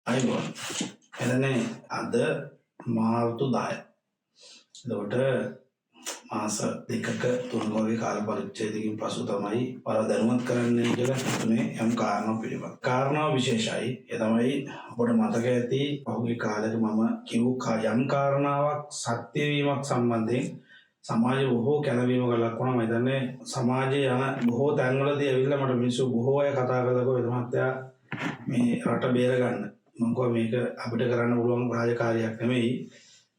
අයිබෝන් එතනේ අද මාර්තු 10. එතකොට මාස දෙකක තුනක වගේ කාල පරිච්ඡේදයකින් පසු තමයි පළ දැනුවත් කරන්නේ කියලා හිතුනේ යම් කාරණා පිළිබඳ. කාරණා විශේෂයි. ඒ තමයි ඔබට මතක ඇති පහුගිය කාලෙක මම කියු යම් කාරණාවක් සත්‍ය වීමක් සම්බන්ධයෙන් සමාජ බොහෝ කැළවීමක ලක් වුණා. මම හිතන්නේ සමාජයේ යන බොහෝ තැන්වලදී ඇවිල්ලා මට මිනිස්සු බොහෝ අය කතා කරලා කොහෙද මහත්තයා මේ රට බේර ගන්න. මම කිව්වා මේක අපිට කරන්න පුළුවන් රාජකාරියක් නෙමෙයි.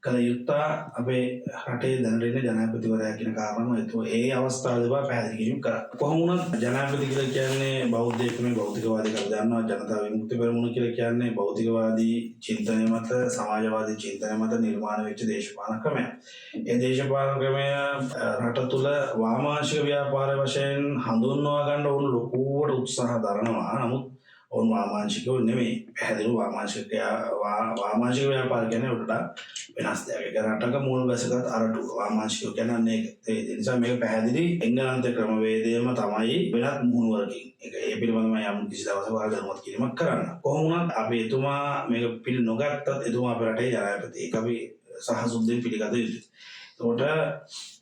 කල යුත්තා අපේ රටේ දැනට ඉන්න ජනාධිපතිවරයා කියන කාරණාව ඒ අවස්ථාවේදී පැහැදිලි කිරීම කරා. කොහොම වුණත් ජනාධිපති කියලා කියන්නේ බෞද්ධයෙක් නෙමෙයි භෞතිකවාදී කියලා දන්නවා. ජනතා විමුක්ති පෙරමුණ කියලා කියන්නේ භෞතිකවාදී චින්තනය මත සමාජවාදී චින්තනය මත නිර්මාණය වෙච්ච දේශපාලන ක්‍රමයක්. ඒ දේශපාලන ක්‍රමය රට තුළ වාමාංශික ව්‍යාපාර වශයෙන් හඳුන්වා ගන්න ඕන ලොකුවට උත්සාහ දරනවා. නමුත් ඔවුන් වාමාංශිකව නෙමෙයි. පැහැදිලිව වාමාංශික ව්‍යාපාර කියන්නේ උඩට වෙනස් දෙයක්. ඒක රටක මූල බැසගත් අරටුව. වාමාංශිකව කියන්නේ ඒක. ඒ නිසා මේක පැහැදිලි එංගලන්ත ක්‍රමවේදයම තමයි වෙනත් මුහුණුවරකින්. ඒක ඒ පිළිබඳව යම් කිසි දවසක වාර දැනුවත් කිරීමක් කරන්න. කොහොම වුණත් අපි එතුමා මේක පිළි නොගත්තත් එතුමා අපේ රටේ ජනාධිපති. ඒක අපි සහසුද්දෙන් පිළිගත යුතුයි. එතකොට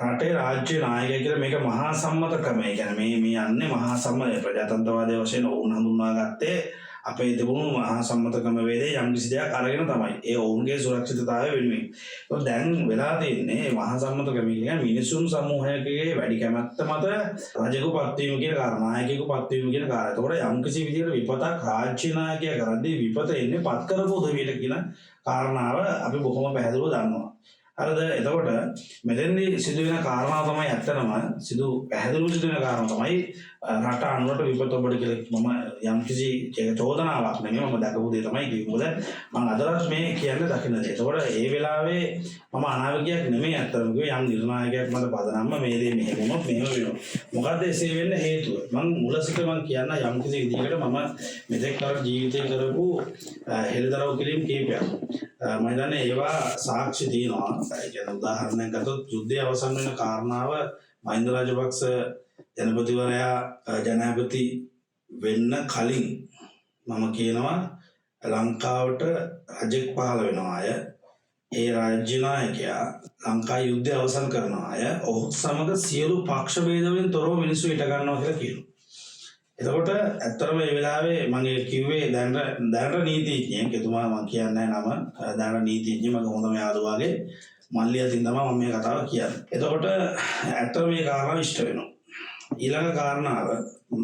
රටේ රාජ්‍ය නායකය කියලා මේක මහා සම්මත ක්‍රමය. කියන්නේ මේ යන්නේ මහා සම්මත ප්‍රජාතන්ත්‍රවාදයේ වශයෙන් ඔවුන් හඳුන්වාගත්තේ අපේ තිබුණු මහා සම්මත ක්‍රමවේදයේ යම් කිසි දෙයක් අරගෙන තමයි. ඒ ඔවුන්ගේ සුරක්ෂිතතාවය වෙනුවෙන්. ඒක දැන් වෙලා තියෙන්නේ මහා සම්මත ක්‍රමය කියන්නේ මිනිසුන් සමූහයකගේ වැඩි කැමැත්ත මත රජෙකු පත්වීම කියන කාරණා, නායකයෙකු පත්වීම කියන කාරණා. එතකොට යම් කිසි විදිහකට විපතක් රාජ්‍ය නායකයා කරද්දී විපත එන්නේ පත් කරපු උදවියට කියන කාරණාව අපි බොහොම පැහැදිලිව දන්නවා. හරිද? එතකොට මෙතෙන්දී සිදුවෙන කාරණාව තමයි ඇත්තටම පැහැදිලිව සිදුවෙන කාරණාව තමයි රට අනුරට විපත ඔබට කියලා මම යම්කිසි චෝදනාවක් නෙමෙයි මම දැකපු දේ තමයි කිව්වේ. මොකද මම අදවත් මේ කියන්නේ දකින්න දේ. එතකොට ඒ වෙලාවේ මම අනාවැකියක් නෙමෙයි ඇත්තටම කිව්වේ යම් නිර්ණායකයක් මත පදනම්ම මේ දේ මෙහෙම වුණොත් මෙහෙම වෙනවා. මොකද්ද එසේ වෙන්න හේතුව? මම මුල සිට මම කියන්න යම්කිසි විදිහකට මම මෙතෙක් කල ජීවිතේ කරපු හෙළිදරව් කිරීම කීපයක්. මම හිතන්නේ ඒවා සාක්ෂි තියෙනවා. ඒ කියන්නේ උදාහරණයක් ගත්තොත් යුද්ධය අවසන් වෙන කාරණාව මහින්ද රාජපක්ෂ ජනපතිවරයා ජනාධිපති වෙන්න කලින් මම කියනවා ලංකාවට රජෙක් පහළ වෙනවා අය ඒ රාජ්‍ය නායකයා ලංකා යුද්ධය අවසන් කරනවා අය ඔහු සමග සියලු පක්ෂ ભેද වලින් තොරව මිනිස්සු හිට ගන්නවා කියලා කියනවා. එතකොට ඇත්තටම මේ වෙලාවේ මම කිව්වේ දැනට නීතිඥයෙක් එතුමා මම කියන්නේ නම දැනට නීතිඥයෙක් මගේ හොඳම යාළුවාගේ මල්ලියකින් තමයි මම මේ කතාව කියන්නේ. එතකොට ඇත්තටම මේ කාරණාව ඉෂ්ට වෙනවා. ඊළඟ කාරණාව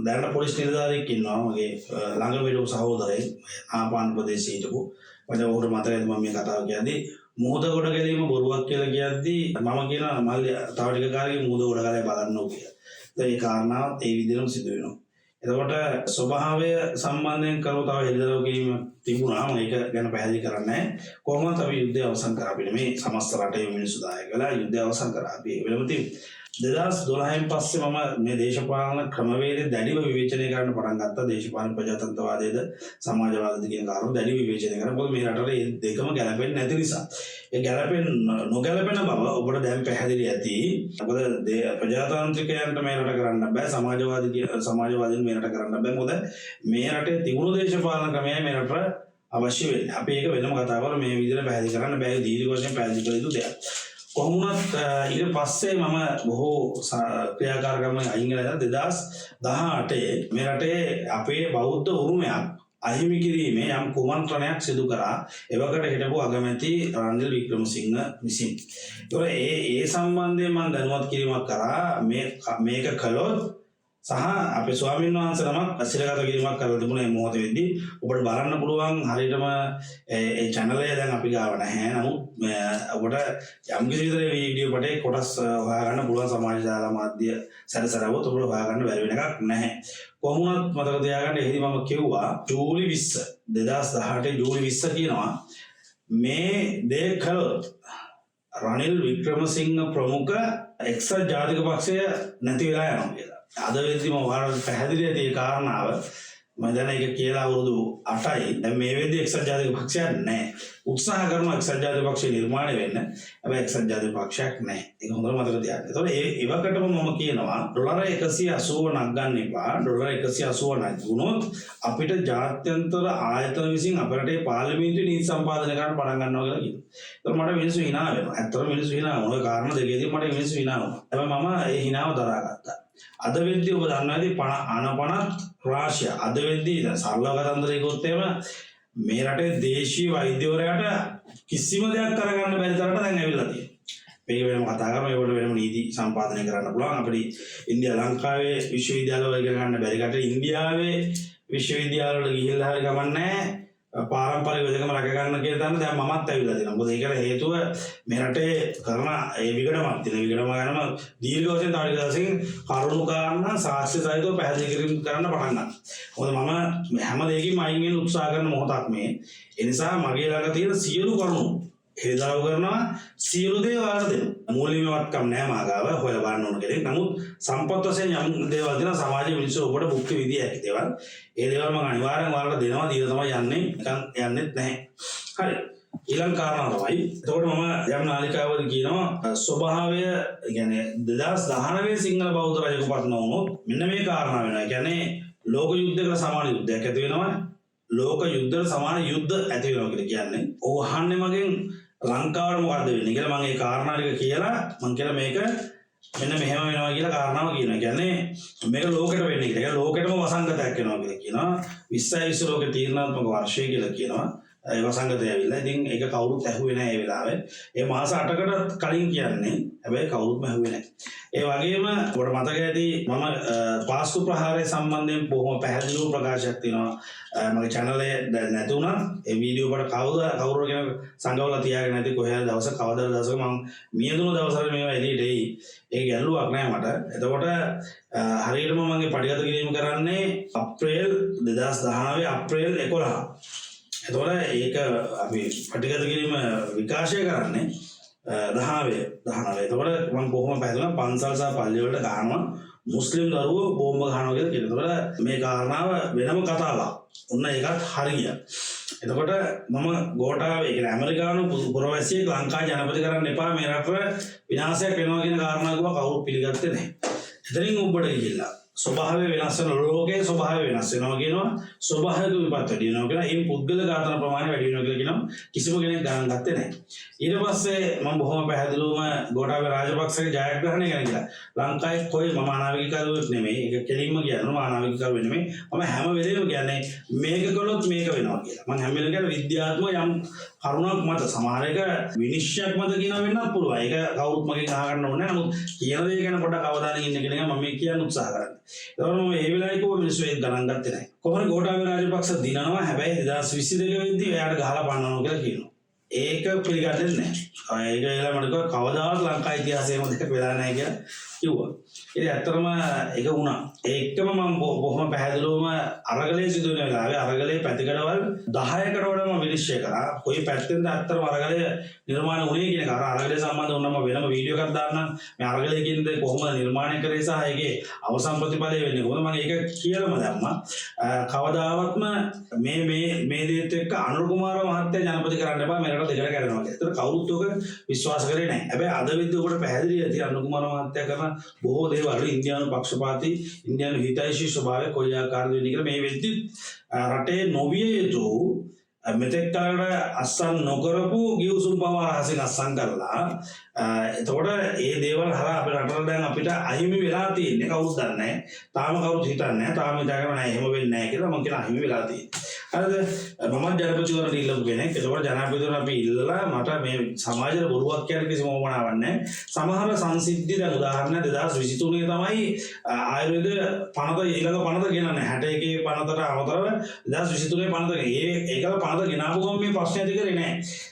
දැනට පොලිස් නිලධාරියෙක් ඉන්නවා මගේ ළඟ වෙලු සහෝදරයෙක් ආපාන ප්‍රදේශයේ හිටපු. මට ඔහුට මතකයි මම මේ කතාව කියන්නේ මුහුද ගොඩ ගැලීම බොරුවක් කියලා කියද්දී මම කියනවා මල්ලිය තව ටික කාලෙකින් මුහුද ගොඩ ගලලා බලන්නෝ කියලා. ඒ කාරණාවත් ඒ විදිහටම සිදු වෙනවා. එතකොට ස්වභාවය සම්බන්ධයෙන් කරව තව හෙළිදරව් කිරීම තිබුණා. මම ඒක ගැන පැහැදිලි කරන්නේ කොහොමද අපි යුද්ධය අවසන් කරා මේ සමස්ත රටේ මිනිස්සු දායක වෙලා යුද්ධය අවසන් කරා. අපි වෙලම තියෙන්නේ 2012න් පස්සේ මම මේ දේශපාලන ක්‍රමවේද දැඩිව විවේචනය කරන්න පටන් ගත්තා. දේශපාලන ප්‍රජාතන්ත්‍රවාදයේද සමාජවාදයේද කියන කාරණා දැඩිව විවේචනය කරා. මොකද මේ රටේ මේ දෙකම ගැලපෙන්නේ නැති නිසා. ඒ නොගැලපෙන බව ඔබට දැන් පැහැදිලි ඇති. මොකද ප්‍රජාතාන්ත්‍රිකයන්ට මේ රට කරන්න බෑ. සමාජවාදීන් මේ රට කරන්න බෑ. මොකද මේ රටේ තිබුණු දේශපාලන ක්‍රමයයි මේ රට අවශ්‍ය වෙන්නේ. අපි ඒක වෙනම කතා කරලා මේ විදිහට පැහැදිලි කරන්න බෑ. දීර්ඝ වශයෙන් පැහැදිලි කළ යුතු දෙයක්. කොහොමුණත් ඊට පස්සේ මම බොහෝ ක්‍රියාකාරකම් අයින් කළා. 2018 මේ රටේ අපේ බෞද්ධ උරුමයක් අහිමි කිරීමේ යම් කුමන්ත්‍රණයක් සිදු කරා එවකට හිටපු අගමැති රනිල් වික්‍රමසිංහ විසින්. ඒ සම්බන්ධයෙන් මම දැනුවත් කිරීමක් කරා මේක කළොත් සහ අපේ ස්වාමීන් වහන්සේ නමක් අසිරගත කිරීමක් කරලා තිබුණා. මේ මොහොත වෙද්දී ඔබට බලන්න පුළුවන් හරියටම ඒ channel එක දැන් අපි ගාව නැහැ. නමුත් ඔබට යම් කිසි විදිහේ වීඩියෝ පටේ කොටස් හොයාගන්න පුළුවන් සමාජ ජාල මාධ්‍ය සැරසරවොත් ඔබට හොයාගන්න බැරි වෙන එකක් නැහැ. කොහොමුණත් මතක තියාගන්න එහිදී මම කිව්වා ජූලි 20 2018 ජූලි 20 කියනවා මේ දේ කළොත් රනිල් වික්‍රමසිංහ ප්‍රමුඛ එක්සත් ජාතික පක්ෂය නැති වෙලා යනවා කියලා. අද වෙද්දී මම ඔයාලට පැහැදිලි ඇති කාරණාව මම දැන් ඒක කියලා අවුරුදු 8යි. දැන් මේ වෙද්දී එක්සත් ජාතික පක්ෂයක් නැහැ. උත්සාහ කරනවා එක්සත් ජාතික පක්ෂය නිර්මාණය වෙන්න. හැබැයි එක්සත් ජාතික පක්ෂයක් නැහැ. ඒක හොඳට මතක තියාගන්න. ඒතකොට ඒවකටම මම කියනවා ඩොලර් 180 නක් ගන්න එපා. ඩොලර් 180 නක් ගුණොත් අපිට ජාත්‍යන්තර ආයතන විසින් අපරට පාර්ලිමේන්තුවේ නීති සම්පාදනය කරන්න පටන් ගන්නවා කියලා කියනවා. ඒතකොට මට මිනිස්සු hina වෙනවා. ඇත්තටම මිනිස්සු hina වෙනවා. ඔය කාරණා දෙකේදී මට මිනිස්සු hina වුණා. හැබැයි මම ඒ hinaව දරාගත්තා. අද වෙද්දී ඔබ දන්නවා ඇති අනපනත් රාශිය අද වෙද්දී සරල කතන්දරය කිව්වොත් එහෙම මේ රටේ දේශීය වෛද්‍යවරයාට කිසිම දෙයක් කරගන්න බැරි තරමට දැන් ඇවිල්ලා තියෙනවා. මේක වෙනම කතා කරමු. ඒකට වෙනම නීති සම්පාදනය කරන්න පුළුවන්. අපිට ඉන්දියා ලංකාවේ විශ්වවිද්‍යාලවල ඉගෙන ගන්න බැරි කට ඉන්දියාවේ විශ්වවිද්‍යාලවල ගිහිල්ලා හරි ගමන්නේ පාරම්පරික වෙදකම රැක ගන්න කියලා තමයි දැන් මමත් ඇවිල්ලා තියෙනවා. මොකද ඒකට හේතුව මේ රටේ කරන ඒ විගඩමක් තියෙන විගඩම ගැනම දීර්ඝ වශයෙන් තව දවසකින් කරුණු කාරණා සාක්ෂි සහිතව පැහැදිලි කිරීම කරන්න පටන් ගන්නවා. මොකද මම හැම දෙයකින්ම අයින් වෙන්න උත්සාහ කරන මොහොතක් මේ. ඒ නිසා මගේ ළඟ තියෙන සියලු කරුණු හෙළිදරව් කරනවා සියලු දේ වාර දෙනවා. මූලිකවත්කම් නැහැ මාගාව හොයලා බලන්න ඕන කෙනෙක්. නමුත් සම්පත් වශයෙන් යම් දේවල් දෙනවා සමාජයේ මිනිස්සු ඔබට භුක්ති විදිය හැකි දේවල්. ඒ දේවල් මම අනිවාර්යෙන් ඔයාලට දෙනවා. දීලා තමයි යන්නේ. නිකන් යන්නෙත් නැහැ. හරි. ඊළඟ කාරණාව තමයි. එතකොට මම යම් නාලිකාවකදී කියනවා ස්වභාවය කියන්නේ 2019 සිංහල බෞද්ධ රජකපත් නොවුනොත් මෙන්න මේ කාරණා වෙනවා. කියන්නේ ලෝක යුද්ධයකට සමාන යුද්ධයක් ඇති වෙනවා. ලෝක යුද්ධයට සමාන යුද්ධ ඇති වෙනවා කියලා කියන්නේ. ඔව් අහන්නේ මගෙන් ලංකාවට මොකද්ද වෙන්නේ කියලා මම ඒ කාරණා ටික කියලා මම කියලා මේක මෙන්න මෙහෙම වෙනවා කියලා කාරණාව කියනවා. කියන්නේ මේක ලෝකෙට වෙන්නේ කියලා. ඒක ලෝකෙටම වසංගතයක් වෙනවා කියලා කියනවා. 2020 ලෝක තීරණාත්මක වර්ෂය කියලා කියනවා. ඒ වසංගතය ඇවිල්ලා. ඉතින් ඒක කවුරුත් ඇහුවේ නැහැ ඒ වෙලාවේ. ඒ මාස 8කට කලින් කියන්නේ. හැබැයි කවුරුත්ම ඇහුවේ නැහැ. ඒ වගේම ඔබට මතක ඇති මම පාස්කු ප්‍රහාරය සම්බන්ධයෙන් බොහොම පැහැදිලිව ප්‍රකාශයක් තියෙනවා. මගේ channel එකේ දැන් නැති වුණා. ඒ වීඩියෝ වල කවුරු කෙනෙක් සංගවලා තියාගෙන නැති කොහේ හරි දවසක කවදාද දවසක මම මියදුණු දවසට මේවා එළියට එයි. ඒක ගැල්ලුවක් නෑ මට. එතකොට හරියටම මගේ පඩිගත කිරීම කරන්නේ අප්‍රේල් 2019 අප්‍රේල් 11. එතකොට ඒක අපි පටිගත කිරීම විකාශය කරන්නේ 19. එතකොට මම කොහොම පැහැදිලිවම පන්සල් සහ පල්ලි වලට ගහනවා මුස්ලිම් දරුවෝ බෝම්බ ගහනවා කියලා කියනවා. එතකොට මේ කාරණාව වෙනම කතාවක්. ඔන්න ඒකත් හරිය. එතකොට මම ගෝඨාවේ කියන්නේ ඇමරිකානු පුරවැසියෙක් ලංකා ජනපති කරන්න එපා මේ රට විනාශයක් වෙනවා කියන කාරණාව කවුරුත් පිළිගත්තේ නැහැ. එතනින් උඹට ගිහිල්ලා ස්වභාවය වෙනස් වෙන ලෝකයේ ස්වභාවය වෙනස් වෙනවා කියනවා. ස්වභාවික විපත් වැඩි වෙනවා කියනවා. ඒ පුද්ගල ඝාතන ප්‍රමාණය වැඩි වෙනවා කියලා කියනවා. කිසිම කෙනෙක් ගණන් ගත්තේ නැහැ. ඊට පස්සේ මම බොහොම පැහැදිලිවම ගෝඨාභය රාජපක්ෂගේ ජයග්‍රහණය ගැන කියලා. ලංකාවේ කොයි මම අනාවැකිකරුවෙක් නෙමෙයි. ඒක කෙලින්ම කියනවා මම අනාවැකිකරුවෙක් නෙමෙයි. මම හැම වෙලේම කියන්නේ මේක කළොත් මේක වෙනවා කියලා. මම හැම වෙලේම කියන්නේ විද්‍යාත්මක යම් කරුණක් මත සමහර එක විනිශ්චයක් මත කියනවා වෙන්නත් පුළුවන්. ඒක කවුරුත් මගෙන් අහගන්න ඕනේ නැහැ. නමුත් කියන දේ ගැන පොඩ්ඩක් අවධානයෙන් ඉන්න කෙනෙක් මම මේ කියන්න උත්සාහ කරන්නේ. ඒතකොට මම මේ වෙලාවේ කොහොම මිනිස්සු ඒක ගණන් ගත්තේ නැහැ. කොහොමද ගෝඨාභය රාජපක්ෂ දිනනවා හැබැයි 2022 වෙද්දී එයාට ගහලා පන්නනවා කියලා කියනවා. ඒක පිළිගන්නේ නැහැ. ඒක එලා මට කවදාවත් ලංකා ඉතිහාසයේම දෙයක් වෙලා නැහැ කියලා කිව්වා. ඉතින් ඇත්තටම ඒක වුණා. ඒකම මම බොහොම පැහැදිලිවම අරගලයේ සිදුවෙන වෙලාවේ අරගලයේ පැතිකඩවල් 10කට වඩා මම විනිශ්චය කරා. කොයි පැත්තෙන්ද ඇත්තටම අරගලය නිර්මාණය වුණේ කියන එක. අරගලය සම්බන්ධව උනම වෙනම වීඩියෝ එකක් දාන්නම්. මේ අරගලය කියන්නේ කොහොමද නිර්මාණය කරේ සහ ඒකේ අවසන් ප්‍රතිඵලය වෙන්නේ කොහොමද මම ඒක කියලාම දැම්මා. කවදාවත්ම මේ දේත් එක්ක අනුර කුමාර මහත්තයා ජනපති කරන්න එපා මේකට දෙකට කරනවා කියලා. ඒතර කවුරුත් ඔක විශ්වාස කරේ නැහැ. හැබැයි අද වෙද්දී ඔකට පැහැදිලි ඇති අනුර කුමාර මහත්තයා කරන බොහෝ දේවල් ඉන්දියානු පක්ෂපාතී ඉන්දියානු හිතෛෂී ස්වභාවය කොයි ආකාරද වෙන්නේ කියලා මේ වෙද්දී රටේ නොවිය යුතු මෙතෙක් කාලට අස්සන් නොකරපු ගිවිසුම් පව රහසින් අස්සන් කරලා එතකොට ඒ දේවල් හරහා අපේ රටවල දැන් අපිට අහිමි වෙලා තියෙන්නේ කවුරුත් දන්නේ නැහැ. තාම කවුරුත් හිතන්නේ නැහැ. තාම හිතාගෙන නැහැ එහෙම වෙන්නේ නැහැ කියලා මම කියන අහිමි වෙලා තියෙන්නේ. හරිද? මම ජනපතිවරට ඉල්ලපු කෙනෙක්. ඒකෝට ජනාධිපතිවරට අපි ඉල්ලලා මට මේ සමාජයට බොරුවක් කියන කිසිම ඕමනාවක් නැහැ. සමහර සංසිද්ධි දැන් උදාහරණයක් 2023 තමයි ආයුර්වේද පනත ඊළඟ පනත ගෙනන්නේ 61 පනතට අමතරව 2023 පනත ඒකල පනත ගෙනාවු ගමන් මේ ප්‍රශ්නේ ඇති කරේ නැහැ.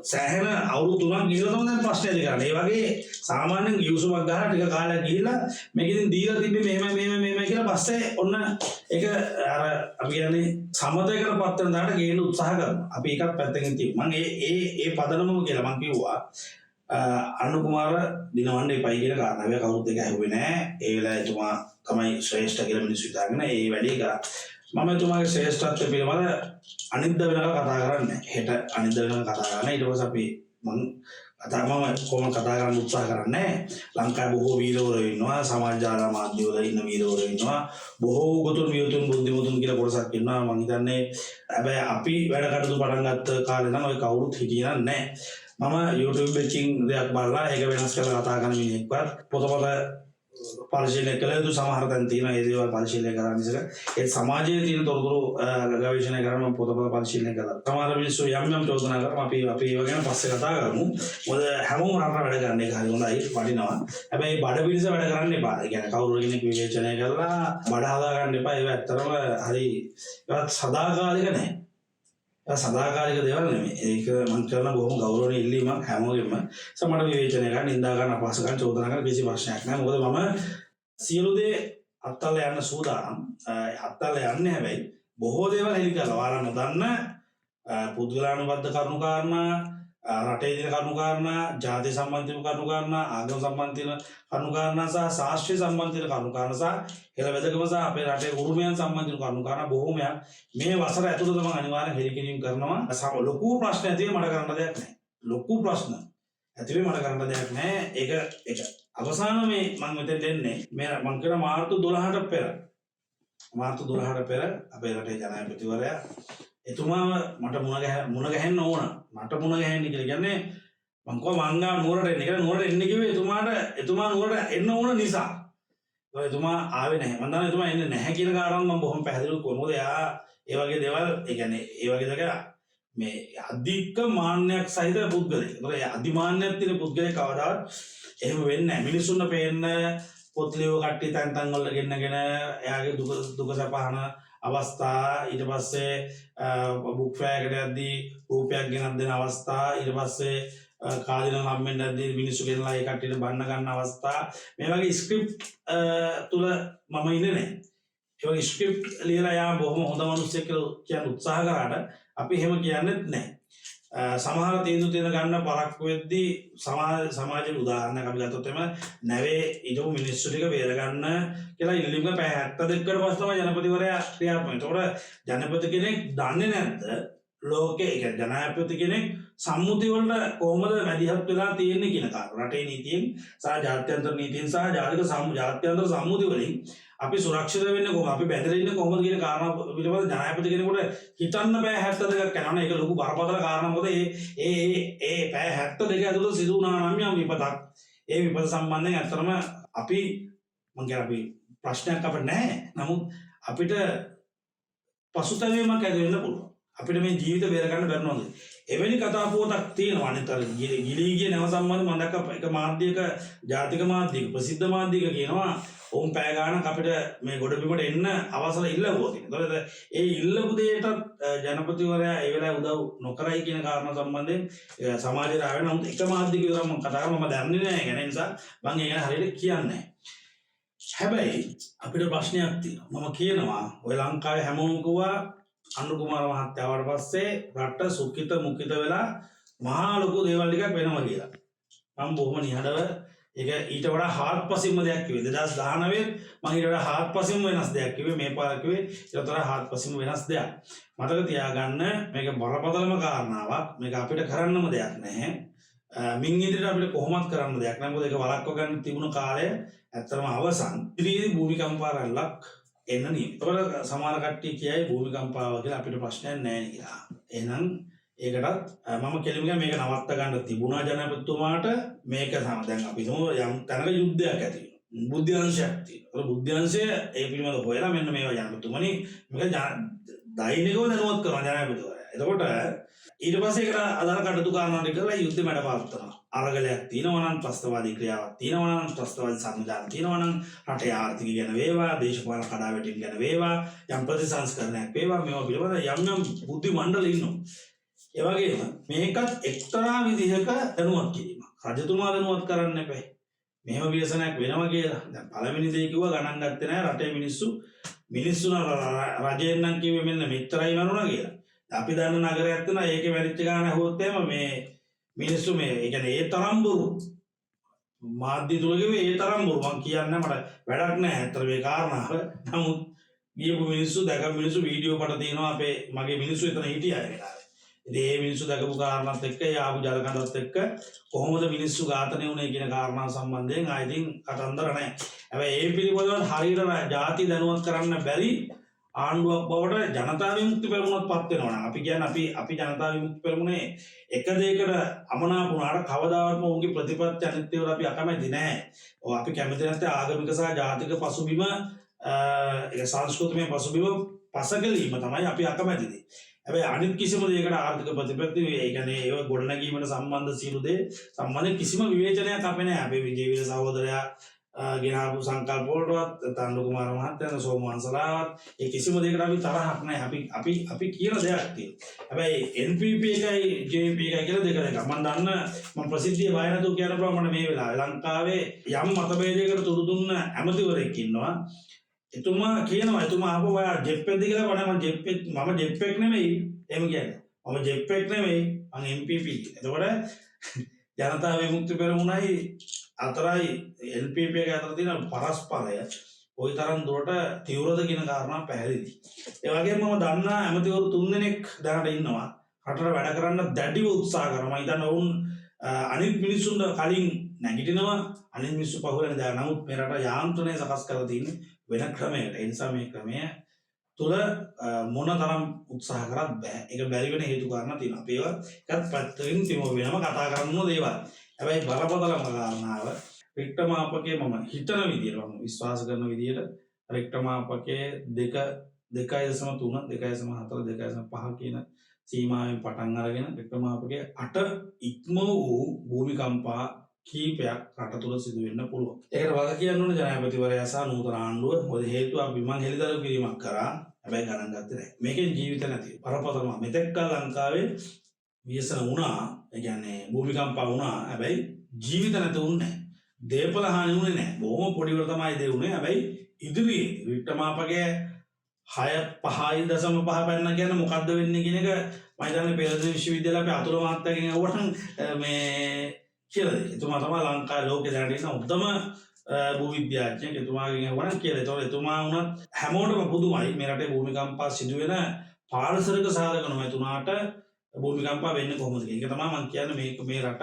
සෑහෙන අවුරුදු 3ක් ගිහලා තමයි දැන් ප්‍රශ්නේ ඇති කරන්නේ. ඒ වගේ සාමාන්‍යයෙන් ගිවිසුමක් ගහලා ටික කාලයක් ගිහිල්ලා මේක ඉතින් දීලා තිබ්බේ මෙහෙම කියලා පස්සේ ඔන්න ඒක අර අපි කියන්නේ සමතයකටපත් වෙන දාට ගේන්න උත්සාහ කරනවා. අපි ඒකත් පැත්තකින් තියෙනවා. මම ඒ පදනමම කියලා මම කිව්වා අනුර කුමාර දිනවන්න එපයි කියන කාරණාව කවුරුත් ඒක ඇහුවේ නැහැ. ඒ වෙලාවේ එතුමා තමයි ශ්‍රේෂ්ඨ කියලා මිනිස්සු හිතාගෙන ඒ වැඩේ කරා. මම එතුමාගේ ශ්‍රේෂ්ඨත්වය පිළිබඳ අනිද්දා වෙනකම් කතා කරන්නේ. හෙට අනිද්දා වෙනකම් කතා කරන්නේ. ඊට පස්සේ අපි මම කොහොම කතා කරන්න උත්සාහ කරන්නේ. ලංකාවේ බොහෝ වීරවරු ඉන්නවා, සමාජ ජාල මාධ්‍යවල ඉන්න වීරවරු ඉන්නවා, බොහෝ උගතුන් වියතුන් බුද්ධිමතුන් කියලා කොටසක් ඉන්නවා. මම හිතන්නේ හැබැයි අපි වැඩ කටයුතු පටන් ගත්ත කාලේ නම් ඔය කවුරුත් හිටියේ නැහැ. මම YouTube එකකින් දෙයක් බලලා ඒක වෙනස් කරලා කතා කරන මිනිහෙක්වත් පොතපත පරිශීලනය කළ යුතු සමහර තැන් තියෙනවා. ඒ දේවල් පරිශීලනය කරන්න ඉස්සර ඒ සමාජයේ තියෙන තොරතුරු ගවේෂණය කරන්න මම පොතපත පරිශීලනය කළා. සමහර මිනිස්සු යම් චෝදනා කරනවා. අපි ඒව ගැන පස්සේ කතා කරමු. මොකද හැමෝම රට වැඩ ගන්න එක හරි හොඳයි වටිනවා. හැබැයි බඩ පිළිස වැඩ කරන්න එපා. ඒ කියන්නේ කවුරු කෙනෙක් විවේචනය කරලා බඩ හදා ගන්න එපා. ඒක ඇත්තටම හරි ඒවත් සදාකාලික නැහැ. සදාකාලික දේවල් නෙමෙයි. ඒක මම කරන බොහොම ගෞරවණීය ඉල්ලීමක් හැමෝගෙම. සමහර විවේචනය ගන්න, නිඳා ගන්න, අපහාස ගන්න, චෝදනා ගන්න කිසි ප්‍රශ්නයක් නැහැ. මොකද මම සියලු දේ අත්හල යන්න සූදානම්. අත්හල යන්නේ හැබැයි බොහෝ දේවල් හෙලි කරලා ඔයාලා නොදන්න පුද්ගලානුබද්ධ කරුණු කාරණා, රටේ දින කරුණු කාරණා, ජාති සම්බන්ධ කරුණු කාරණා, ආගම සම්බන්ධ කරුණු කාරණා සහ ශාස්ත්‍රීය සම්බන්ධ කරුණු කාරණා සහ හෙළවැදකම සහ අපේ රටේ උරුමයන් සම්බන්ධ කරුණු කාරණා බොහෝමයක් මේ වසර ඇතුළත මම අනිවාර්යෙන් හෙළිකිරීම කරනවා. ලොකු ප්‍රශ්න ඇති මට කරන්න දෙයක් නැහැ. ලොකු ප්‍රශ්න ඇති මට කරන්න දෙයක් නැහැ. ඒක අවසාන මේ මම මෙතෙන් දෙන්නේ මේ මම කියන මාර්තු 12ට පෙර අපේ රටේ ජනාධිපතිවරයා එතුමාව මට මුණ ගැහෙන්න ඕන. මට මුණ ගැහෙන්න කියලා කියන්නේ මං කොහොම මංගා නුවරට එන්න කියලා. නුවරට එන්න කිව්වේ එතුමා නුවරට එන්න ඕන නිසා. ඒක එතුමා ආවේ නැහැ. මම දන්නවා එතුමා එන්නේ නැහැ කියන කාරණාව මම බොහොම පැහැදිලිව කිව්වා. මොකද එයා ඒ වගේ දේවල් ඒ කියන්නේ ඒ වගේ දෙයක් මේ අධික මාන්නයක් සහිත පුද්ගලයෙක්. ඒතකොට ඒ අධිමාන්නයක් තියෙන පුද්ගලයෙක් කවදාවත් එහෙම වෙන්නේ නැහැ. මිනිසුන්ව පේන්න පොත් ලියව කට්ටිය තැන් වල ගෙන්නගෙන එයාගේ දුක සපහන අවස්ථා, ඊට පස්සේ බුක් ෆෙයාර් එකට යද්දී රූපයක් ගෙනත් දෙන අවස්ථා, ඊට පස්සේ කාදින හම්බෙන්න යද්දී මිනිස්සු ගෙනලා ඒ කට්ටියට බන්න ගන්න අවස්ථා, මේ වගේ ස්ක්‍රිප්ට් තුල මම ඉන්නේ නැහැ. ඒ වගේ ස්ක්‍රිප්ට් ලියලා යා බොහොම හොඳ මිනිස්සෙක් කියලා කියන්න උත්සාහ කරාට අපි එහෙම කියන්නේත් නැහැ. සමහර තීන්දුව ගන්න පරක්කු වෙද්දී සමාජයේ උදාහරණයක් අපි ගත්තොත් එම නැවේ ඉදු මිනිස්සු ටික බේරගන්න කියලා ඉල්ලීමක පැය 72කට පස්සේ තමයි ජනපතිවරයා ක්‍රියාත්මක. ඒතකොට ජනපති කෙනෙක් දන්නේ නැද්ද ලෝකේ ඒ කියන්නේ ජනාධිපති කෙනෙක් සම්මුති වලට කොහොමද මැදිහත් වෙලා තියෙන්නේ කියන කාරණා. රටේ නීතියෙන් සහ ජාත්‍යන්තර නීතියෙන් සහ ජාත්‍යන්තර සම්මුති වලින් අපි සුරක්ෂිත වෙන්නේ කොහොමද, අපි බැඳලා ඉන්නේ කොහොමද කියන කාරණා පිළිබඳ ජනාධිපති කෙනෙකුට හිතන්න බෑ. 72ක් යනවා. ඒක ලොකු බරපතල කාරණා. මොකද ඒ පැය 72 ඇතුළත සිදු වුණා නම් යම් විපතක්. ඒ විපත සම්බන්ධයෙන් ඇත්තටම අපි ප්‍රශ්නයක් අපිට නැහැ. නමුත් අපිට පසුතැවීමක් ඇති වෙන්න පුළුවන්. අපිට මේ ජීවිත බේර ගන්න බැරි නෝද? එවැනි කතා පුවතක් තියෙනවා. අනිතර ගිලී ගිය නැව සම්බන්ධ මම දැක්ක එක මාධ්‍යයක, ජාතික මාධ්‍යයක, ප්‍රසිද්ධ මාධ්‍යයක කියනවා ඔවුන් පැය ගානක් අපිට මේ ගොඩබිමට එන්න අවසර ඉල්ලුවා තියෙනවා. ඒතකොට ඒ ඉල්ලපු දෙයට ජනපතිවරයා ඒ වෙලාවේ උදව් නොකරයි කියන කාරණා සම්බන්ධයෙන් සමාජයට ආවෙ නම් එක මාධ්‍යයක විතර මම කතා කරා. මම දන්නේ නැහැ. ඒ නිසා මම ඒ ගැන හරියට කියන්නේ නැහැ. හැබැයි අපිට ප්‍රශ්නයක් තියෙනවා. මම කියනවා ඔය ලංකාවේ හැමෝම කිව්වා අනුර කුමාර මහත්තයා ආවට පස්සේ රට සුඛිත මුඛිත වෙලා මහා ලොකු දේවල් ටිකක් වෙනවා කියලා. මම බොහොම නිහඬව ඒක ඊට වඩා හාත්පසින්ම දෙයක් කිව්වේ. 2019 මම ඊට වඩා හාත්පසින්ම වෙනස් දෙයක් කිව්වේ. මේ පාර කිව්වේ ඊට වඩා හාත්පසින්ම වෙනස් දෙයක්. මතක තියාගන්න මේක බරපතලම කාරණාවක්. මේක අපිට කරන්නම දෙයක් නැහැ. මින් ඉදිරියට අපිට කොහොමත් කරන්න දෙයක් නැහැ. මොකද ඒක වළක්ව ගන්න තිබුණු කාලය ඇත්තටම අවසන්. ඉතින් භූමිකම්පා රැල්ලක් එන්න නියම. ඒකට සමහර කට්ටිය කියයි භූමිකම්පාව කියලා අපිට ප්‍රශ්නයක් නැහැ කියලා. එහෙනම් ඒකටත් මම කෙලින්ම මේක නවත්ත ගන්න තිබුණා ජනාධිපතිතුමාට. මේක දැන් අපි යම් තැනක යුද්ධයක් ඇති වෙනවා. බුද්ධ්‍යංශයක් තියෙනවා. ඒ බුද්ධ්‍යංශය ඒ පිළිබඳව හොයලා මෙන්න මේවා ජනාධිපතිතුමනි මේක දෛනිකව දැනුවත් කරනවා ජනාධිපතිවරයා. එතකොට ඊට පස්සේ ඒකට අදාළ කටයුතු කාරණා ටික කරලා යුද්ධෙ මැඩ පවත්වනවා. අරගලයක් තියෙනවා නම්, ත්‍රස්තවාදී ක්‍රියාවක් තියෙනවා නම්, ත්‍රස්තවාදී සංවිධාන තියෙනවා නම්, රටේ ආර්ථිකය ගැන වේවා, දේශපාලන කඩාවැටීම් ගැන වේවා, යම් ප්‍රතිසංස්කරණයක් වේවා, මේවා පිළිබඳ යම් බුද්ධි මණ්ඩල ඉන්නවා. ඒ වගේම මේකත් එක්තරා විදිහක දැනුවත් කිරීමක්. රජතුමා දැනුවත් කරන්න එපා. මෙහෙම විශ්ලේෂණයක් වෙනවා කියලා. දැන් පළවෙනි දේ කිව්වා ගණන් ගත්තේ නැහැ. රටේ මිනිස්සු රජයෙන් නම් කිව්වේ මෙන්න මෙච්චරයි මරුණා කියලා. අපි දන්න නගරයක් තියෙනවා. ඒකේ වැඩිච්ච ගාන ඇහුවොත් එහෙම මේ මිනිස්සු මේ ඒ කියන්නේ ඒ තරම් බොරු මාධ්‍ය තුල කිව්වේ ඒ තරම් බොරු. මම කියන්නේ මට වැඩක් නැහැ. ඇත්තට මේ කාරණාව. නමුත් ගියපු මිනිස්සු දැක මිනිස්සු වීඩියෝ කට තියෙනවා අපේ මගේ මිනිස්සු එතන හිටියා ඒ වෙලාවේ. ඉතින් ඒ මිනිස්සු දැකපු කාරණාත් එක්ක ඒ ආපු ජල කඳත් එක්ක කොහොමද මිනිස්සු ඝාතනය වුනේ කියන කාරණා සම්බන්ධයෙන් ආයිතින් කතන්දර නැහැ. හැබැයි ඒ පිළිබඳව හරියට ಜಾති දැනුවත් කරන්න බැරි ආණ්ඩුවක් බවට ජනතා විමුක්ති පෙරමුණත් පත් වෙනවා නම් අපි කියන්නේ අපි ජනතා විමුක්ති පෙරමුණේ එක දෙයකට අමනාප වුණාට කවදාවත්ම උන්ගේ ප්‍රතිපත්ති අනිත් ඒවා අපි අකමැති නැහැ. ඔව් අපි කැමති නැත්te ආගමික සහ ජාතික පසුබිම ඒ සංස්කෘතිමය පසුබිම පසකලීම තමයි අපි අකමැතිද. හැබැයි අනිත් කිසිම දෙයකට ආර්ථික ප්‍රතිපත්ති ඒ කියන්නේ ඒව ගොඩනැගීමට සම්බන්ධ සියලු දේ සම්බන්ධ කිසිම විවේචනයක් අපේ නැහැ. අපේ විජේවීර සහෝදරයා ගෙනාවු සංකල්ප වලටවත් තණ්ඩු කුමාර මහත්තයා සෝම වංශලාවත් ඒ කිසිම දෙයකට අපි තරහක් නැහැ. අපි කියන දෙයක් තියෙනවා. හැබැයි NPP එකයි JP එකයි කියලා දෙක මම දන්න මම ප්‍රසිද්ධිය වය නැතුව කියන ප්‍රමාණ මේ වෙලාවේ ලංකාවේ යම් මතභේදයකට තුරු දුන්න ඇමතිවරයෙක් ඉන්නවා. එතුමා කියනවා එතුමා ආපහු ඔයා ජෙප්පෙක්ද කියලා වනේ මම ජෙප්පෙක් නෙමෙයි එහෙම කියන්නේ. මම ජෙප්පෙක් නෙමෙයි මම MPP. එතකොට ජනතා විමුක්ති පෙරමුණයි අතරයි LPP එක අතර තියෙන පරස්පරය ওই තරම් දුරට තීව්‍රද කියන කාරණා පැහැදිලි. ඒ වගේම මම දන්නා ඇමතිවරු 3 දෙනෙක් දැනට ඉන්නවා. රටට වැඩ කරන්න දැඩිව උත්සාහ කරනවා. මම හිතන්නේ වුන් අනිත් මිනිස්සුන්ට කලින් නැගිටිනවා. අනිත් මිනිස්සු පහුවෙන දා. නමුත් මේ රට යාන්ත්‍රණය සකස් කරලා තියෙන්නේ වෙන ක්‍රමයකට. ඒ නිසා මේ ක්‍රමය තුල මොන තරම් උත්සාහ කරත් බෑ. ඒක බැරි වෙන හේතු කාරණා තියෙනවා. අපි ඒවත් පැත්තකින් තියමු වෙනම කතා කරන්න ඕන දේවල්. හැබැයි බලපදලම කාරණාව රික්ටර් මාපකයේ මම හිතන විදියට මම විශ්වාස කරන විදියට රික්ටර් මාපකයේ 2.3 2.4 2.5 කියන සීමාවෙන් පටන් අරගෙන රික්ටර් මාපකයේ 8 ඉක්ම වූ භූමිකම්පා කීපයක් රට තුළ සිදු වෙන්න පුළුවන්. ඒකට වග කියන්න ඕනේ ජනාධිපතිවරයා සහ නූතන ආණ්ඩුව. මොකද හේතුව අපි මං හෙළිදරව් කිරීමක් කරා. හැබැයි ගණන් ගත්තේ නැහැ. මේකෙන් ජීවිත නැති. පරපතම මෙතෙක්කල් ලංකාවේ වියසන වුණා. ඒ කියන්නේ භූමිකම්පා වුණා. හැබැයි ජීවිත නැති වුණේ නැහැ. දේපල හානි වුණේ නැහැ. බොහොම පොඩිවට තමයි දේ වුණේ. හැබැයි ඉදිරියේ රික්ටර් මාපකයේ 5.5 පැන්න කියන්නේ මොකද්ද වෙන්නේ කියන එක මම හිතන්නේ පෙරදින විශ්වවිද්‍යාලය අපි අතුරු මහත්තයාගෙන් අහුවනම් මේ කියලා දෙයි. එතුමා තමයි ලංකාවේ ලෝකේ දැනට ඉන්න උත්තම භූවිද්‍යාඥයෙක්. එතුමාගෙන් අහුවනම් කියලා. ඒතකොට එතුමා වුණත් හැමෝටම පුදුමයි මේ රටේ භූමිකම්පා සිදුවෙන පාරිසරික සාධක නොමැතුණාට භූමිකම්පා වෙන්නේ කොහොමද කියන එක තමයි මම කියන්නේ. මේ රට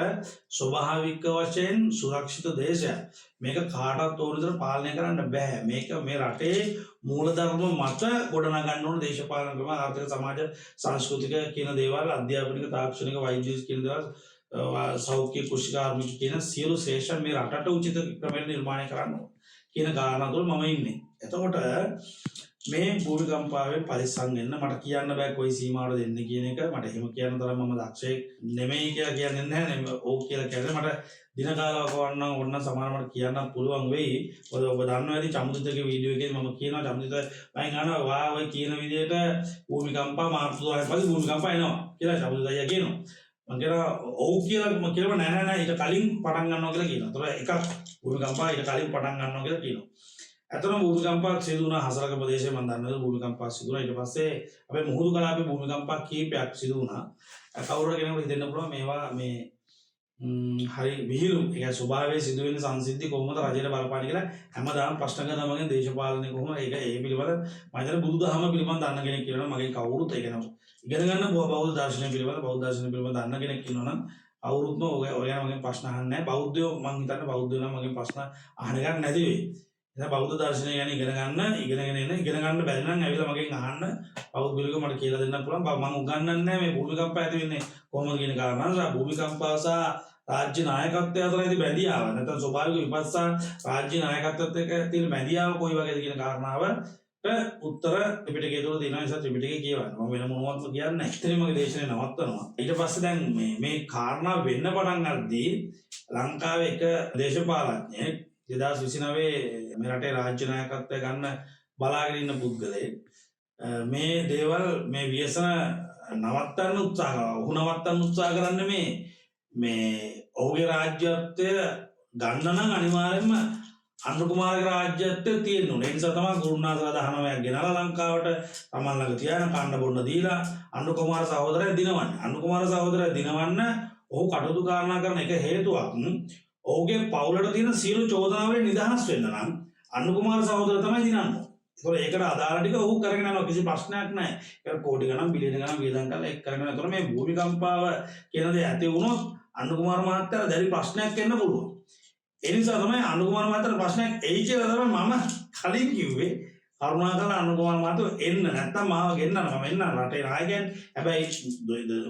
ස්වභාවික වශයෙන් සුරක්ෂිත දේශයක්. මේක කාටවත් ඕන විදිහට පාලනය කරන්න බෑ. මේක මේ රටේ මූලධර්ම මත ගොඩනගන්න ඕන දේශපාලන ක්‍රම, ආර්ථික සමාජ සංස්කෘතික කියන දේවල්, අධ්‍යාපනික තාක්ෂණික වෛද්‍ය කියන දේවල්, සෞඛ්‍ය කෘෂි කාර්මික කියන සියලු ශේෂ්ඨ මේ රටට උචිත ක්‍රමයකට නිර්මාණය කරන්න ඕන කියන කාරණා තුල මම ඉන්නේ. එතකොට මේ භූමිකම්පාවේ පරිස්සම් වෙන්න මට කියන්න බෑ කොයි සීමාවද දෙන්නේ කියන එක. මට එහෙම කියන්න තරම් මම දක්ෂයෙක් නෙමෙයි කියලා කියන්නේ නැහැ. ඕක කියලා කියන්නේ මට දින කාලවක වන්නම් ඕන්න සමාන මට කියන්නත් පුළුවන් වෙයි. ඔබ දන්නවා ඇති චමුදිතගේ වීඩියෝ එකේ මම කියනවා චමුදිත මම අහනවා වා ඔය කියන විදිහට භූමිකම්පා මාර්තු 10 පස්සේ භූමිකම්පා එනවා කියලා චමුදිත අයියා කියනවා. මම කියනවා ඔව් කියලා මම කියනවා නෑ ඊට කලින් පටන් ගන්නවා කියලා කියනවා. ඒතර එකක් භූමිකම්පා ඊට කලින් පටන් ගන්නවා කියලා කියනවා. ඇත්තටම භූමිකම්පා සිදු වුණා හසලක ප්‍රදේශයේ මම දන්නවා භූමිකම්පා සිදු වුණා. ඊට පස්සේ අපේ මුහුදු කලාපේ භූමිකම්පා කීපයක් සිදු වුණා. කවුරු කෙනෙකුට හිතෙන්න පුළුවන් මේවා මේ හරි විහිළු ඒ ස්වභාවයේ සිදු වෙන සංසිද්ධි කොහොමද රජයට බලපාන්නේ කියලා හැමදාම ප්‍රශ්න කරනවා මගෙන් දේශපාලනය කොහොමද ඒක ඒ පිළිබඳ මම හිතන්නේ බුදුදහම පිළිබඳ දන්න කෙනෙක් කියනවා මගෙන් කවුරුත් ඒක නෝ ඉගෙන ගන්න බෞද්ධ දර්ශනය පිළිබඳ දන්න කෙනෙක් ඉන්නවා නම් අවුරුද්දම ඔය ගැන මගෙන් ප්‍රශ්න අහන්නේ නැහැ. බෞද්ධයෝ මම හිතන්නේ බෞද්ධයෝ නම් මගෙන් ප්‍රශ්න අහන එකක් නැති වෙයි. එහෙනම් බෞද්ධ දර්ශනය ගැන ඉගෙන ගන්න බැරි නම් ඇවිල්ලා මගෙන් අහන්න පෞද්ගලිකව මට කියලා දෙන්න පුළුවන්. මම උගන්වන්නේ නැහැ මේ භූමිකම්පා ඇති වෙන්නේ කොහොමද කියන කාරණා. භූමිකම්පා සහ රාජ්‍ය නායකත්වය අතර ඇති බැඳියාව නැත්නම් ස්වභාවික විපස්සනා රාජ්‍ය නායකත්වයත් එක්ක තියෙන බැඳියාව කොයි වගේද කියන කාරණාවට උත්තර ත්‍රිපිටකයේ තුල තියෙනවා. නිසා ත්‍රිපිටකය කියවන්න මම වෙන මොනවත්ම කියන්නේ නැහැ. ඉතින් මගේ දේශනේ නවත්තනවා. ඊට පස්සේ දැන් මේ කාරණා වෙන්න පටන් ගන්නදී ලංකාවේ එක දේශපාලඥයෙක් 2029 මේ රටේ රාජ්‍ය නායකත්වය ගන්න බලාගෙන ඉන්න පුද්ගලයෙක් මේ දේවල් මේ ව්‍යසන නවත්තන්න උත්සාහ කරනවා. ඔහු නවත්තන්න උත්සාහ කරන්නේ මේ ඔහුගේ රාජ්‍යත්වය ගන්න නම් අනිවාර්යයෙන්ම අනුර කුමාරගේ රාජ්‍යත්වය තියෙන්න ඕනේ. ඒ නිසා තමයි ගුරුනාථලා 19ක් ගෙනලා ලංකාවට තමන් ළඟ තියාගෙන කන්න බොන්න දීලා අනුර කුමාර සහෝදරයා දිනවන්නේ. අනුර කුමාර සහෝදරයා දිනවන්න ඔහු කටයුතු කාරණා කරන එක හේතුවක් ඔහුගේ පවුලට තියෙන සියලු චෝදනාවලින් නිදහස් වෙන්න නම් අනුර කුමාර සහෝදරයා තමයි දිනන්නේ. ඒකට අදාළ ටික ඔහු කරගෙන යනවා කිසි ප්‍රශ්නයක් නැහැ. ඒක කෝටි ගණන් බිලියන ගණන් වියදම් කරලා ඒක කරගෙන යනකොට මේ භූමිකම්පාව කියන දේ ඇති වුණොත් අනුකුමාර මහත්තයාට දැඩි ප්‍රශ්නයක් එන්න පුළුවන්. ඒ නිසා තමයි අනුකුමාර මහත්තයාට ප්‍රශ්නයක් එයි කියලා තමයි මම කලින් කිව්වේ. කරුණාකරලා අනුකුමාර මහත්තයෝ එන්න නැත්තම් මාව ගෙන්නන්න මම එන්න රටේ නායකයන්. හැබැයි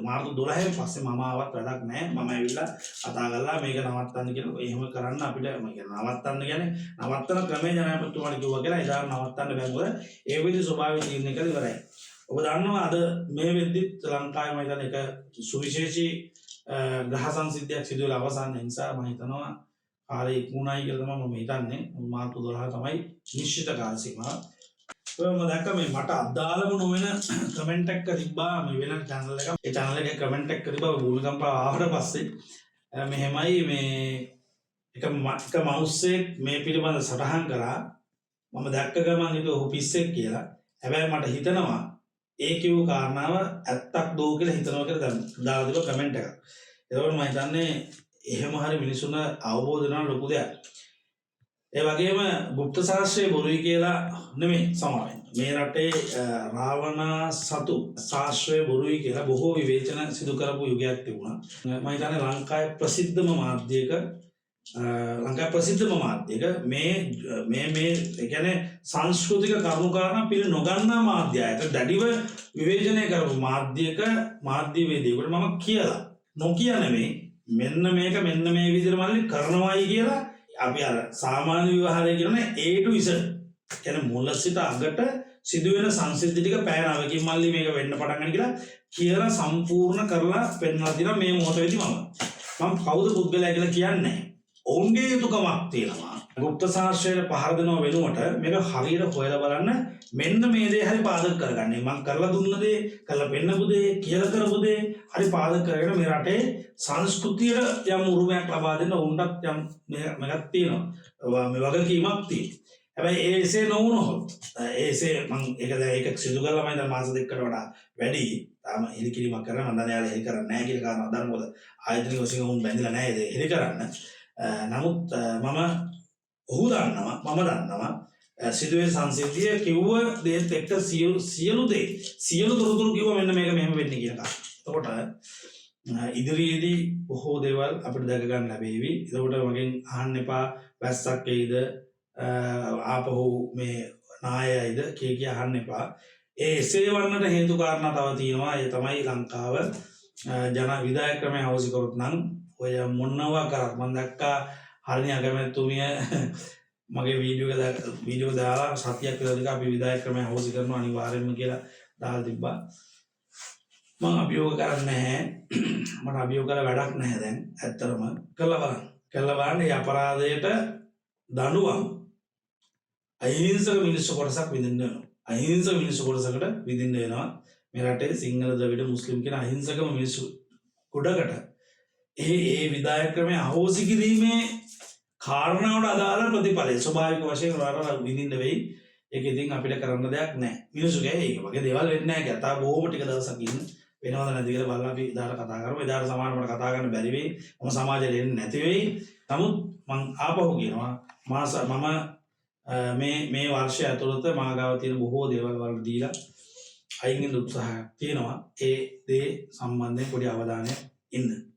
මාර්තු 12 පස්සේ මම ආවත් වැඩක් නැහැ. මම ඇවිල්ලා කතා කරලා මේක නවත්තන්න කියලා එහෙම කරන්න අපිට නවත්තන්න කියන්නේ නවත්තන ක්‍රමේ ජනාධිපතිතුමාට කිව්වා කියලා එදා නවත්තන්න බැංගුව ඒ විදිහේ ස්වභාවය තීරණය කරලා ඉවරයි. ඔබ දන්නවා අද මේ වෙද්දිත් ලංකාවේ මම හිතන්නේ එක සුවිශේෂී ග්‍රහ සංසිද්ධියක් සිදු වෙලා අවසන් නිසා මම හිතනවා කාලේ ඉක්මුණයි කියලා තමයි මම හිතන්නේ. මාර්තු 12 තමයි නිශ්චිත කාල සීමාව. මම දැක්ක මේ මට අදාළම නොවන කමෙන්ට් එකක් තිබ්බා මේ වෙන channel එකක්. ඒ channel එකේ කමෙන්ට් එකක් තිබ්බා භූමිකම්පාව ආවට පස්සේ මෙහෙමයි මේ එක මවුස් එක මේ පිළිබඳ සටහන් කරා. මම දැක්ක ගමන් හිතුවා ඔහු පිස්සෙක් කියලා. හැබැයි මට හිතෙනවා ඒ කිව්ව කාරණාව ඇත්තක් දෝ කියලා හිතනවා කියලා දාලා තිබ්බ කමෙන්ට් එකක්. ඒකෝට මම හිතන්නේ එහෙම හරි මිනිසුන් අවබෝධ වෙන ලොකු දෙයක්. ඒ වගේම গুপ্ত ශාස්ත්‍රයේ බොරුයි කියලා නෙමෙයි සමාවෙන්න. මේ රටේ රාවණා සතු ශාස්ත්‍රයේ බොරුයි කියලා බොහෝ විවේචන සිදු කරපු යුගයක් තිබුණා. මම හිතන්නේ ලංකාවේ ප්‍රසිද්ධම මාධ්‍යයක මේ ඒ කියන්නේ සංස්කෘතික කරුණාකාරණ පිළ නොගන්නා මාධ්‍යයක දැඩිව විවේචනය කරපු මාධ්‍යවේදියෙකුට මම කියලා නොකිය නෙමෙයි මෙන්න මේ විදිහට මල්ලි කරනවායි කියලා අපි අර සාමාන්‍ය විවහාරය කියන්නේ A to Z කියන්නේ මුල සිට අගට සිදුවෙන සංසිද්ධි ටික පැයනාවකින් මල්ලි මේක වෙන්න පටන් ගන්න කියලා සම්පූර්ණ කරලා පෙන්නලා දිනා මේ මොහොතේදී මම කවුද පුද්ගලයා කියලා කියන්නේ නැහැ. ඔවුන්ගේ යුතුයකමක් තියෙනවා. গুপ্ত ශාස්ත්‍රයේ පහර දෙනව වෙනුවට මේක හරියට හොයලා බලන්න මෙන්න මේ දේ හරි පාදක කරගන්නේ. මම කරලා දුන්න දේ, කරලා පෙන්නපු දේ, කියලා කරපු දේ හරි පාදක කරගෙන මේ රටේ සංස්කෘතියට යම් උරුමයක් ලබා දෙන්න උන්ටත් යම් මේකක් තියෙනවා. මේ වගකීමක් තියෙනවා. හැබැයි ඒසේ නොවුනොත් ඒසේ මම ඒක සිදු කරලා මම දැන් මාස දෙකකට වඩා වැඩි තාම හිලිකිරීමක් කරලා මම දැන් යාලා හෙලි කරන්නේ නැහැ කියලා කාරණා දන්න මොකද ආයතනික වශයෙන් උන් බැඳිලා නැහැ ඒක හෙලි කරන්න. නමුත් ඔහු දන්නවා සිදුවේ සංසිද්ධිය කිව්ව දේත් එක්ක සියලු තොරතුරු කිව්ව මෙන්න මේක මෙහෙම වෙන්නේ කියලා. එතකොට ඉදිරියේදී බොහෝ දේවල් අපිට දැක ගන්න ලැබෙවි. එතකොට මගෙන් අහන්න එපා වැස්සක් එයිද ආපහු මේ නායයිද කිය අහන්න එපා. එසේ වන්නට හේතු කාරණා තව තියෙනවා. ඒ තමයි ලංකාව ජන විදායක ක්‍රමය හවුසි කරොත් නම් ඔය මොනවා කරත් මම දැක්කා හරිය අගමැතිතුමිය මගේ වීඩියෝ දාලා සතියක් විතර අපි විදායක ක්‍රමය හවුසි කරනවා අනිවාර්යයෙන්ම කියලා දාලා තිබ්බා. මම අභියෝග කරන්නේ නැහැ. මට අභියෝග කරලා වැඩක් නැහැ දැන්. ඇත්තටම කළා බලන්න මේ අපරාධයට දඬුවම් අහිංසක මිනිස්සු කොටසක් විඳින්න වෙනවා. අහිංසක මිනිස්සු කොටසකට විඳින්න වෙනවා. මේ රටේ සිංහල ද්‍රවිඩ මුස්ලිම් කියන අහිංසකම මිනිස්සු ගොඩකට ඒ විදායක ක්‍රමය අහෝසි කිරීමේ කාරණාවට අදාළ ප්‍රතිඵලය ස්වභාවික වශයෙන් වරණ විඳින්න වෙයි. ඒක ඉතින් අපිට කරන්න දෙයක් නැහැ. මිනිස්සු ගෑ ඒක වගේ දේවල් වෙන්නේ නැහැ කියලා. තා බොහොම ටික දවසක් ඉන්න වෙනවද නැති කියලා බලලා අපි ඉදාට කතා කරමු. ඉදාට සමානවට කතා කරන්න බැරි වෙයි. මම සමාජයට එන්නේ නැති වෙයි. නමුත් මම ආපහු කියනවා මම මේ වර්ෂය ඇතුළත මාගාව තියෙන බොහෝ දේවල් වලට දීලා අයින් වෙන්න උත්සාහයක් තියෙනවා. ඒ දේ සම්බන්ධයෙන් පොඩි අවධානයක් ඉන්න.